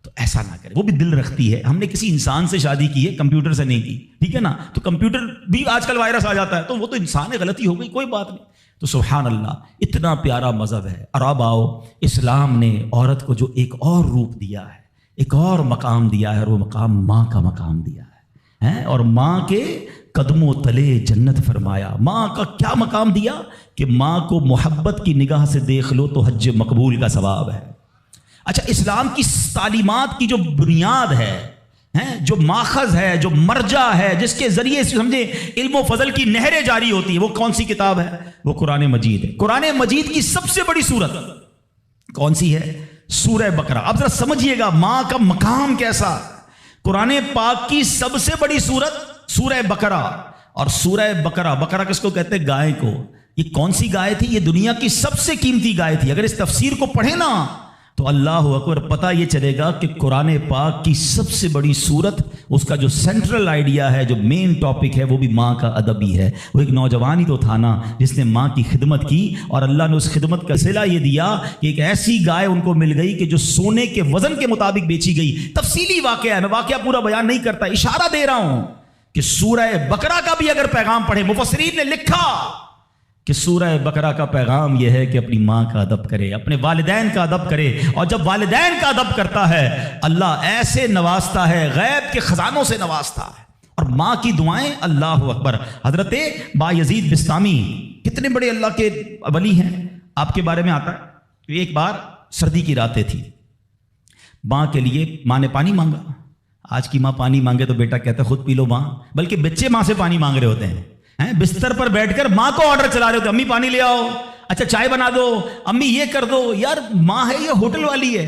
Speaker 1: تو ایسا نہ کرے. وہ بھی دل رکھتی ہے. ہم نے کسی انسان سے شادی کی ہے, کمپیوٹر سے نہیں کی, ٹھیک ہے نا, تو کمپیوٹر بھی آج کل وائرس آ جاتا ہے, تو وہ تو انسان ہے, غلطی ہو گئی, کوئی بات نہیں. تو سبحان اللہ, اتنا پیارا مذہب ہے. اور اب آؤ, اسلام نے عورت کو جو ایک اور روپ دیا ہے, ایک اور مقام دیا ہے, اور وہ مقام ماں کا مقام دیا ہے, اور ماں کے قدموں تلے جنت فرمایا. ماں کا کیا مقام دیا کہ ماں کو محبت کی نگاہ سے دیکھ لو تو حج مقبول کا ثواب ہے. اچھا, اسلام کی تعلیمات کی جو بنیاد ہے, جو ماخذ ہے, جو مرجع ہے, جس کے ذریعے سمجھے علم و فضل کی نہریں جاری ہوتی ہے, وہ کون سی کتاب ہے؟ وہ قرآن مجید ہے. قرآن مجید کی سب سے بڑی سورت کون سی ہے؟ سورہ بقرہ. اب ذرا سمجھیے گا ماں کا مقام کیسا. قرآن پاک کی سب سے بڑی سورت سورہ بقرہ. اور سورہ بقرہ, بقرہ کس کو کہتے ہیں؟ گائے کو. یہ کون سی گائے تھی؟ یہ دنیا کی سب سے قیمتی گائے تھی. اگر اس تفسیر کو پڑھیں نا تو اللہ اکبر, پتہ یہ چلے گا کہ قرآن پاک کی سب سے بڑی سورت, اس کا جو سینٹرل آئیڈیا ہے, جو مین ٹاپک ہے, وہ بھی ماں کا ادب ہی ہے. وہ ایک نوجوان ہی تو تھا نا جس نے ماں کی خدمت کی, اور اللہ نے اس خدمت کا صلہ یہ دیا کہ ایک ایسی گائے ان کو مل گئی کہ جو سونے کے وزن کے مطابق بیچی گئی. تفصیلی واقعہ ہے, میں واقعہ پورا بیان نہیں کرتا, اشارہ دے رہا ہوں کہ سورہ بقرہ کا بھی اگر پیغام پڑھے, مفسرین نے لکھا کہ سورہ بقرہ کا پیغام یہ ہے کہ اپنی ماں کا ادب کرے, اپنے والدین کا ادب کرے. اور جب والدین کا ادب کرتا ہے اللہ ایسے نوازتا ہے, غیب کے خزانوں سے نوازتا ہے. اور ماں کی دعائیں, اللہ اکبر. حضرت بایزید بسطامی کتنے بڑے اللہ کے ولی ہیں, آپ کے بارے میں آتا ہے کہ ایک بار سردی کی راتیں تھی, ماں کے لیے ماں نے پانی مانگا. آج کی ماں پانی مانگے تو بیٹا کہتا ہے خود پی لو ماں, بلکہ بچے ماں سے پانی مانگ رہے ہوتے ہیں. بستر پر بیٹھ کر ماں کو آرڈر چلا رہے ہوتے, امی پانی لے آؤ, اچھا چائے بنا دو, امی یہ کر دو. یار ماں ہے یہ ہوٹل والی ہے,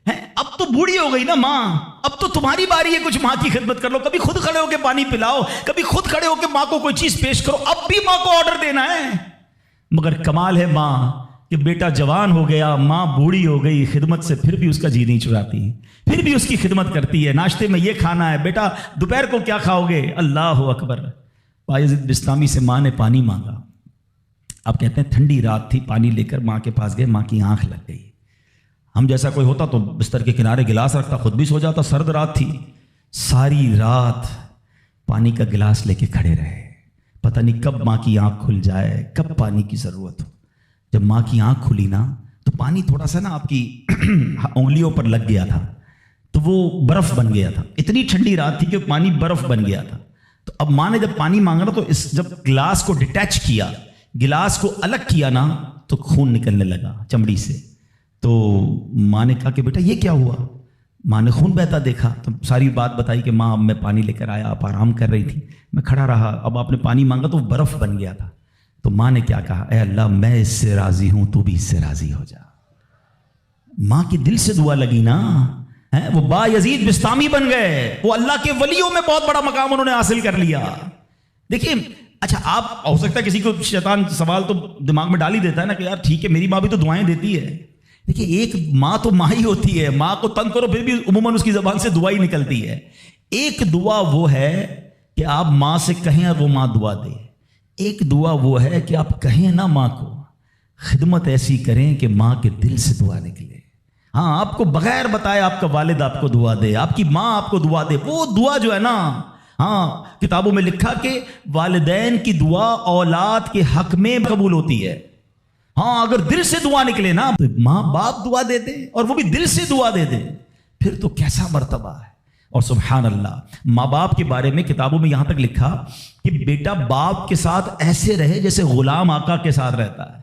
Speaker 1: اب تو بوڑھی ہو گئی نا ماں, اب تو تمہاری باری ہے کچھ ماں کی خدمت کر لو. کبھی خود کھڑے ہو کے پانی پلاؤ, کبھی خود کھڑے ہو کے ماں کو کوئی چیز پیش کرو, اب بھی ماں کو آرڈر دینا ہے. مگر کمال ہے ماں کہ بیٹا جوان ہو گیا، ماں بوڑھی ہو گئی خدمت سے، پھر بھی اس کا جی نہیں چراتی، پھر بھی اس کی خدمت کرتی ہے، ناشتے میں یہ کھانا ہے، بیٹا دوپہر کو کیا کھاؤ گے؟ اللہ اکبر۔ بایزید بستامی سے ماں نے پانی مانگا، آپ کہتے ہیں ٹھنڈی رات تھی، پانی لے کر ماں کے پاس گئے، ماں کی آنکھ لگ گئی۔ ہم جیسا کوئی ہوتا تو بستر کے کنارے گلاس رکھتا، خود بھی سو جاتا، سرد رات تھی، ساری رات پانی کا گلاس لے کے کھڑے رہے، پتہ نہیں کب ماں کی آنکھ کھل جائے، کب پانی کی ضرورت ہو۔ جب ماں کی آنکھ کھلی نا تو پانی تھوڑا سا نا آپ کی انگلیوں پر لگ گیا تھا، تو وہ برف بن گیا تھا، اتنی ٹھنڈی رات تھی کہ پانی برف بن گیا تھا۔ تو اب ماں نے جب پانی مانگا نا تو جب گلاس کو ڈیٹیچ کیا، گلاس کو الگ کیا نا تو خون نکلنے لگا چمڑی سے۔ تو ماں نے کہا کہ بیٹا یہ کیا ہوا؟ ماں نے خون بہتا دیکھا تو ساری بات بتائی کہ ماں اب میں پانی لے کر آیا، آپ آرام کر رہی تھی، میں کھڑا رہا، اب آپ نے پانی مانگا تو برف بن گیا تھا۔ تو ماں نے کیا کہا؟ اے اللہ میں اس سے راضی ہوں، تو بھی اس سے راضی ہو جا۔ ماں کی دل سے دعا لگی نا، وہ بایزید بستامی بن گئے، وہ اللہ کے ولیوں میں بہت بڑا مقام انہوں نے حاصل کر لیا۔ دیکھیے اچھا، آپ ہو سکتا ہے کسی کو شیطان سوال تو دماغ میں ڈال ہی دیتا ہے نا کہ یار ٹھیک ہے میری ماں بھی تو دعائیں دیتی ہے۔ دیکھیے ایک ماں تو ماں ہی ہوتی ہے، ماں کو تنگ کرو پھر بھی عموماً اس کی زبان سے دعا ہی نکلتی ہے۔ ایک دعا وہ ہے کہ آپ ماں سے کہیں اور وہ ماں دعا دے، ایک دعا وہ ہے کہ آپ کہیں نا ماں کو، خدمت ایسی کریں کہ ماں کے دل سے دعا نکلے۔ ہاں آپ کو بغیر بتائے آپ کا والد آپ کو دعا دے، آپ کی ماں آپ کو دعا دے، وہ دعا جو ہے نا، ہاں کتابوں میں لکھا کہ والدین کی دعا اولاد کے حق میں قبول ہوتی ہے۔ ہاں اگر دل سے دعا نکلے نا تو ماں باپ دعا دے دے اور وہ بھی دل سے دعا دے دے، پھر تو کیسا مرتبہ ہے۔ اور سبحان اللہ، ماں باپ کے بارے میں کتابوں میں یہاں تک لکھا کہ بیٹا باپ کے ساتھ ایسے رہے جیسے غلام آقا کے ساتھ رہتا ہے۔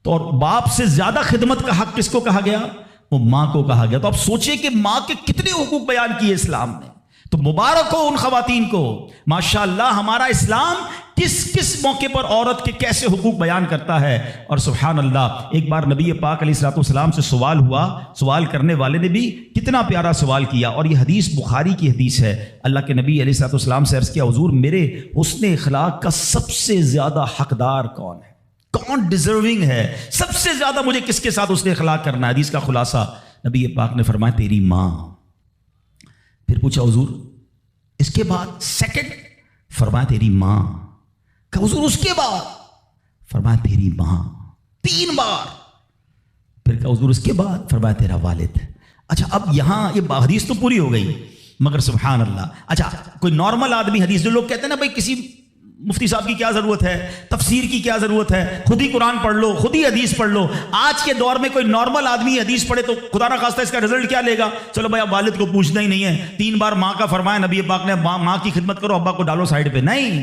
Speaker 1: تو اور باپ سے زیادہ خدمت کا حق کس کو کہا گیا؟ وہ ماں کو کہا گیا۔ تو آپ سوچیں کہ ماں کے کتنے حقوق بیان کیے اسلام نے۔ تو مبارک ہو ان خواتین کو، ماشاءاللہ ہمارا اسلام کس کس موقع پر عورت کے کیسے حقوق بیان کرتا ہے۔ اور سبحان اللہ، ایک بار نبی پاک علیہ الصلوۃ والسلام سے سوال ہوا، سوال کرنے والے نے بھی کتنا پیارا سوال کیا، اور یہ حدیث بخاری کی حدیث ہے۔ اللہ کے نبی علیہ الصلوۃ والسلام سے عرض کیا، حضور میرے حسن اخلاق کا سب سے زیادہ حقدار کون ہے؟ کون ڈیزرونگ ہے؟ سب سے زیادہ مجھے کس کے ساتھ حسن اخلاق کرنا ہے؟ حدیث کا خلاصہ نبی پاک نے فرمایا تیری ماں۔ پھر پوچھا حضور اس کے بعد سیکنڈ؟ فرمایا تیری ماں۔ کہ حضور اس کے بعد؟ فرمایا تیری ماں۔ 3 بار۔ پھر کہ حضور اس کے بعد؟ فرمایا تیرا والد۔ اچھا اب یہاں یہ حدیث تو پوری ہو گئی، مگر سبحان اللہ، اچھا کوئی نارمل آدمی حدیث، جو لوگ کہتے ہیں نا بھائی کسی مفتی صاحب کی کیا ضرورت ہے، تفسیر کی کیا ضرورت ہے، خود ہی قرآن پڑھ لو، خود ہی حدیث پڑھ لو۔ آج کے دور میں کوئی نارمل آدمی حدیث پڑھے تو خدا نہ خواستہ اس کا رزلٹ کیا لے گا؟ چلو بھائی اب والد کو پوچھنا ہی نہیں ہے، 3 بار ماں کا فرمایا نبی پاک نے، ماں کی خدمت کرو، ابا کو ڈالو سائڈ پہ۔ نہیں،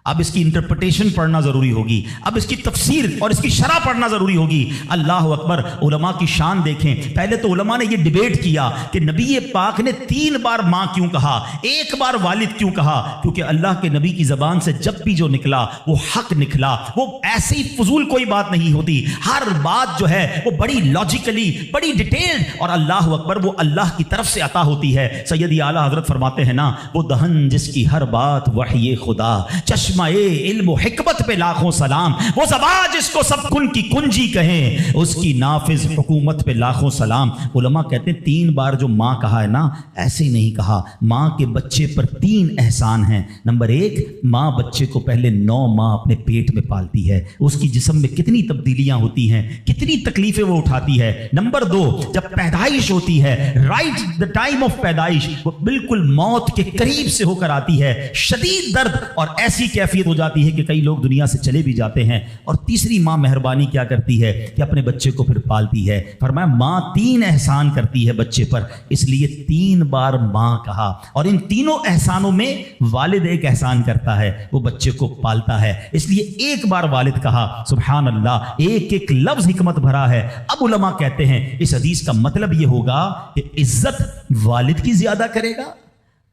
Speaker 1: اب اس کی انٹرپریٹیشن پڑھنا ضروری ہوگی، اب اس کی تفسیر اور اس کی شرح پڑھنا ضروری ہوگی۔ اللہ اکبر، علماء کی شان دیکھیں۔ پہلے تو علماء نے یہ ڈیبیٹ کیا کہ نبی پاک نے 3 بار ماں کیوں کہا، 1 بار والد کیوں کہا؟ کیونکہ اللہ کے نبی کی زبان سے جب بھی جو نکلا وہ حق نکلا، وہ ایسے ہی فضول کوئی بات نہیں ہوتی، ہر بات جو ہے وہ بڑی لاجیکلی، بڑی ڈیٹیلڈ، اور اللہ اکبر وہ اللہ کی طرف سے عطا ہوتی ہے۔ سیدی اعلیٰ حضرت فرماتے ہیں نا، وہ دہن جس کی ہر بات وحی خدا، چشمہ علم و حکمت پہ لاکھوں سلام، وہ زبان جس کو سب کن کی کنجی کہیں، اس کی نافذ حکومت پہ لاکھوں سلام۔ علماء کہتے ہیں 3 بار جو ماں کہا ہے نا، ایسے ہی نہیں کہا۔ ماں کے بچے پر 3 احسان ہیں۔ نمبر 1، ماں بچے کو پہلے 9 ماہ اپنے پیٹ میں پالتی ہے، اس کی جسم میں کتنی تبدیلیاں ہوتی ہیں، کتنی تکلیفیں وہ اٹھاتی ہے۔ نمبر 2، جب پیدائش ہوتی ہے، رائٹ دا ٹائم آف پیدائش، وہ بالکل موت کے قریب سے ہو کر آتی ہے، شدید درد اور ایسی کیفیت ہو جاتی ہے کہ کئی لوگ دنیا سے چلے بھی جاتے ہیں۔ اور تیسری، ماں مہربانی کیا کرتی ہے کہ اپنے بچے کو پھر پالتی ہے۔ فرمایا ماں 3 احسان کرتی ہے بچے پر، اس لیے 3 بار ماں کہا۔ اور ان تینوں احسانوں میں والد ایک احسان کرتا ہے، وہ بچے کو پالتا ہے، اس لیے 1 بار والد کہا۔ سبحان اللہ، ایک ایک لفظ حکمت بھرا ہے۔ اب علماء کہتے ہیں اس حدیث کا مطلب یہ ہوگا کہ عزت والد کی زیادہ کرے گا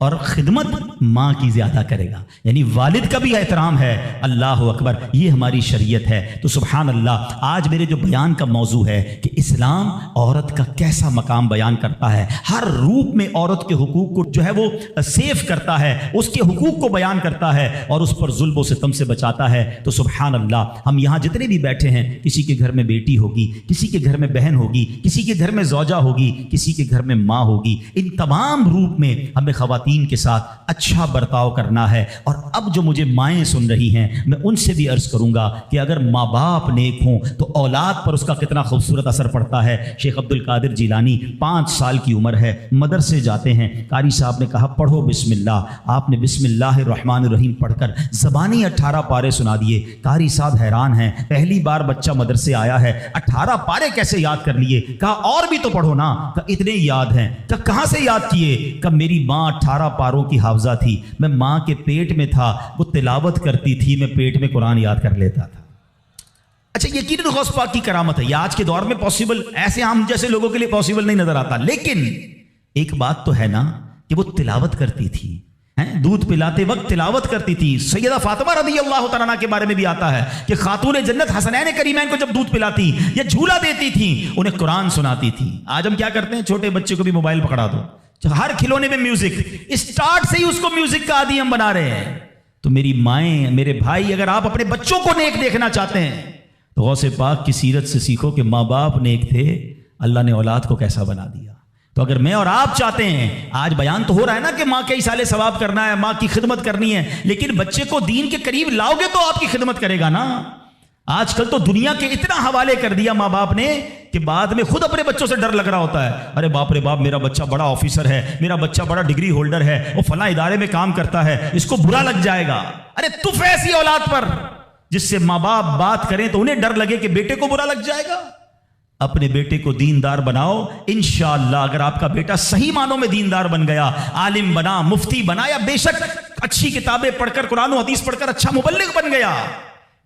Speaker 1: اور خدمت ماں کی زیادہ کرے گا، یعنی والد کا بھی احترام ہے۔ اللہ اکبر، یہ ہماری شریعت ہے۔ تو سبحان اللہ، آج میرے جو بیان کا موضوع ہے کہ اسلام عورت کا کیسا مقام بیان کرتا ہے، ہر روپ میں عورت کے حقوق کو جو ہے وہ سیف کرتا ہے، اس کے حقوق کو بیان کرتا ہے اور اس پر ظلم و ستم سے بچاتا ہے۔ تو سبحان اللہ، ہم یہاں جتنے بھی بیٹھے ہیں، کسی کے گھر میں بیٹی ہوگی، کسی کے گھر میں بہن ہوگی، کسی کے گھر میں زوجہ ہوگی، کسی کے گھر میں ماں ہوگی، ان تمام روپ میں ہمیں خواتین کے ساتھ اچھا برتاؤ کرنا ہے۔ اور اب جو مجھے مائیں سن رہی ہیں، میں ان سے بھی عرض کروں گا کہ اگر ماں باپ نیک ہوں تو اولاد پر اس کا کتنا خوبصورت اثر پڑتا ہے۔ شیخ عبد القادر جیلانی 5 سال کی عمر ہے، مدرسے جاتے ہیں، قاری صاحب نے کہا پڑھو بسم اللہ، آپ نے بسم اللہ الرحمن الرحیم پڑھ کر زبانی 18 پارے سنا دیے۔ قاری صاحب حیران ہیں، پہلی بار بچہ مدرسے آیا ہے، 18 پارے کیسے یاد کر لیے؟ کہا اور بھی تو پڑھو نا۔ کہا اتنے یاد ہیں؟ کہا کہاں سے یاد کیے؟ کہا میری ماں 18 پاروں کی حافظہ تھی، میں ماں کے پیٹ میں تھا، وہ تلاوت کرتی تھی، میں پیٹ میں قرآن یاد کر لیتا تھا۔ اچھا، یقیناً غوث پاک کی کرامت ہے، یہ آج کے دور میں پاسبل ایسے ہم جیسے لوگوں کے لیے پاسبل نہیں نظر آتا، لیکن ایک بات تو ہے نا کہ وہ تلاوت کرتی تھی، دودھ پلاتے وقت تلاوت کرتی تھی۔ سیدہ فاطمہ رضی اللہ تعالیٰ عنہا کے بارے میں بھی آتا ہے کہ خاتون جنت حسنین کریمین کو جب دودھ پلاتی یا جھولا دیتی تھی، انہیں قرآن سناتی تھی۔ آج ہم کیا کرتے ہیں، چھوٹے بچے کو بھی موبائل پکڑا دو، ہر کھلونے میں میوزک، اسٹارٹ سے ہی اس کو میوزک کا عادی ہم بنا رہے ہیں۔ تو میری مائیں، میرے بھائی، اگر آپ اپنے بچوں کو نیک دیکھنا چاہتے ہیں تو غوث پاک کی سیرت سے سیکھو کہ ماں باپ نیک تھے، اللہ نے اولاد کو کیسا بنا دیا۔ تو اگر میں اور آپ چاہتے ہیں، آج بیان تو ہو رہا ہے نا کہ ماں کے ایصال ثواب کرنا ہے، ماں کی خدمت کرنی ہے، لیکن بچے کو دین کے قریب لاؤ گے تو آپ کی خدمت کرے گا نا۔ آج کل تو دنیا کے اتنا حوالے کر دیا ماں باپ نے کہ بعد میں خود اپنے بچوں سے ڈر لگ رہا ہوتا ہے، ارے باپ رے باپ، میرا بچہ بڑا آفیسر ہے، میرا بچہ بڑا ڈگری ہولڈر ہے، وہ فلاں ادارے میں کام کرتا ہے، اس کو برا لگ جائے گا۔ ارے تف ایسی اولاد پر جس سے ماں باپ بات کریں تو انہیں ڈر لگے کہ بیٹے کو برا لگ جائے گا۔ اپنے بیٹے کو دیندار بناؤ، انشاءاللہ اگر آپ کا بیٹا صحیح معنوں میں دیندار بن گیا، عالم بنا، مفتی بنا، یا بے شک اچھی کتابیں پڑھ کر، قرآن و حدیث پڑھ کر اچھا مبلغ بن گیا،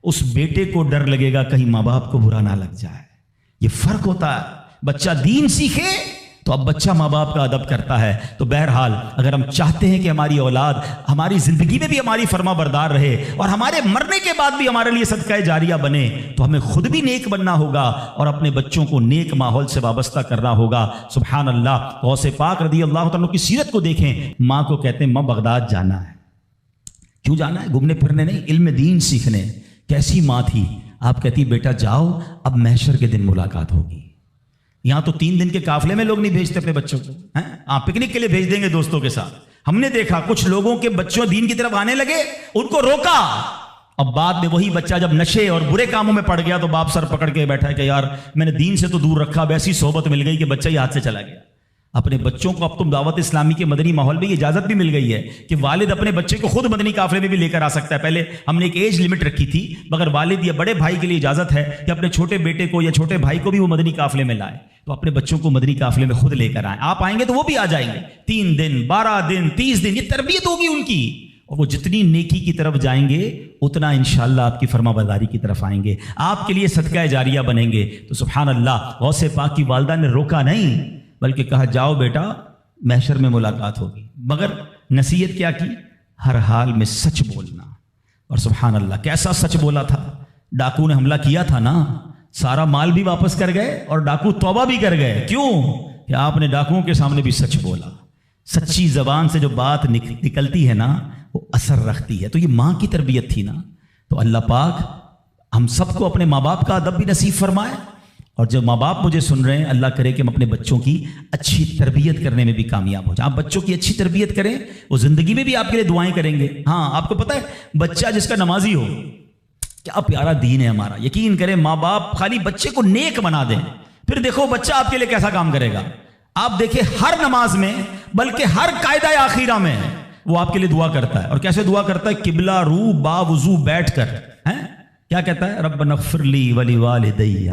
Speaker 1: اس بیٹے کو ڈر لگے گا کہیں ماں باپ کو برا نہ لگ جائے۔ یہ فرق ہوتا ہے، بچہ دین سیکھے تو اب بچہ ماں باپ کا ادب کرتا ہے۔ تو بہرحال اگر ہم چاہتے ہیں کہ ہماری اولاد ہماری زندگی میں بھی ہماری فرما بردار رہے اور ہمارے مرنے کے بعد بھی ہمارے لیے صدقہ جاریہ بنے، تو ہمیں خود بھی نیک بننا ہوگا اور اپنے بچوں کو نیک ماحول سے وابستہ کرنا ہوگا۔ سبحان اللہ، غوث پاک رضی اللہ تعالیٰ کی سیرت کو دیکھیں، ماں کو کہتے ہیں ماں بغداد جانا ہے۔ کیوں جانا ہے؟ گھومنے پھرنے نہیں، علم دین سیکھنے۔ کیسی ماں تھی؟ آپ کہتی بیٹا جاؤ، اب محشر کے دن ملاقات ہوگی۔ یہاں تو 3 دن کے قافلے میں لوگ نہیں بھیجتے اپنے بچوں کو، آپ پکنک کے لیے بھیج دیں گے دوستوں کے ساتھ۔ ہم نے دیکھا کچھ لوگوں کے بچوں دین کی طرف آنے لگے، ان کو روکا، اب بعد میں وہی بچہ جب نشے اور برے کاموں میں پڑ گیا تو باپ سر پکڑ کے بیٹھا ہے کہ یار میں نے دین سے تو دور رکھا، اب ایسی صحبت مل گئی کہ بچہ ہی ہاتھ سے چلا گیا۔ اپنے بچوں کو اب تم دعوت اسلامی کے مدنی ماحول میں یہ اجازت بھی مل گئی ہے کہ والد اپنے بچے کو خود مدنی قافلے میں بھی لے کر آ سکتا ہے۔ پہلے ہم نے ایک ایج لمٹ رکھی تھی، مگر والد یا بڑے بھائی کے لیے اجازت ہے کہ اپنے چھوٹے بیٹے کو یا چھوٹے بھائی کو بھی وہ مدنی قافلے میں لائے، تو اپنے بچوں کو مدنی قافلے میں خود لے کر آئیں۔ آپ آئیں گے تو وہ بھی آ جائیں گے، 3 دن 12 دن 30 دن، یہ تربیت ہوگی ان کی، اور وہ جتنی نیکی کی طرف جائیں گے اتنا انشاءاللہ آپ کی فرما برداری کی طرف آئیں گے، آپ کے لیے صدقہ جاریہ بنیں گے۔ تو سبحان اللہ، غوث پاک کی والدہ نے روکا نہیں بلکہ کہا جاؤ بیٹا، محشر میں ملاقات ہوگی، مگر نصیحت کیا کی؟ ہر حال میں سچ بولنا۔ اور سبحان اللہ کیسا سچ بولا تھا، ڈاکو نے حملہ کیا تھا نا، سارا مال بھی واپس کر گئے اور ڈاکو توبہ بھی کر گئے۔ کیوں؟ کہ آپ نے ڈاکوؤں کے سامنے بھی سچ بولا۔ سچی زبان سے جو بات نکلتی ہے نا وہ اثر رکھتی ہے۔ تو یہ ماں کی تربیت تھی نا۔ تو اللہ پاک ہم سب کو اپنے ماں باپ کا ادب بھی نصیب فرمائے، اور جو ماں باپ مجھے سن رہے ہیں اللہ کرے کہ ہم اپنے بچوں کی اچھی تربیت کرنے میں بھی کامیاب ہو جائیں۔ آپ بچوں کی اچھی تربیت کریں، وہ زندگی میں بھی آپ کے لیے دعائیں کریں گے۔ ہاں آپ کو پتہ ہے بچہ جس کا نمازی ہو، کیا پیارا دین ہے ہمارا۔ یقین کریں ماں باپ خالی بچے کو نیک بنا دیں، پھر دیکھو بچہ آپ کے لیے کیسا کام کرے گا۔ آپ دیکھیں ہر نماز میں بلکہ ہر قاعدہ آخیرہ میں وہ آپ کے لیے دعا کرتا ہے، اور کیسے دعا کرتا ہے؟ قبلہ رو با وضو بیٹھ کر، کیا کہتا ہے؟ ربنا اغفر لی ولی والدیہ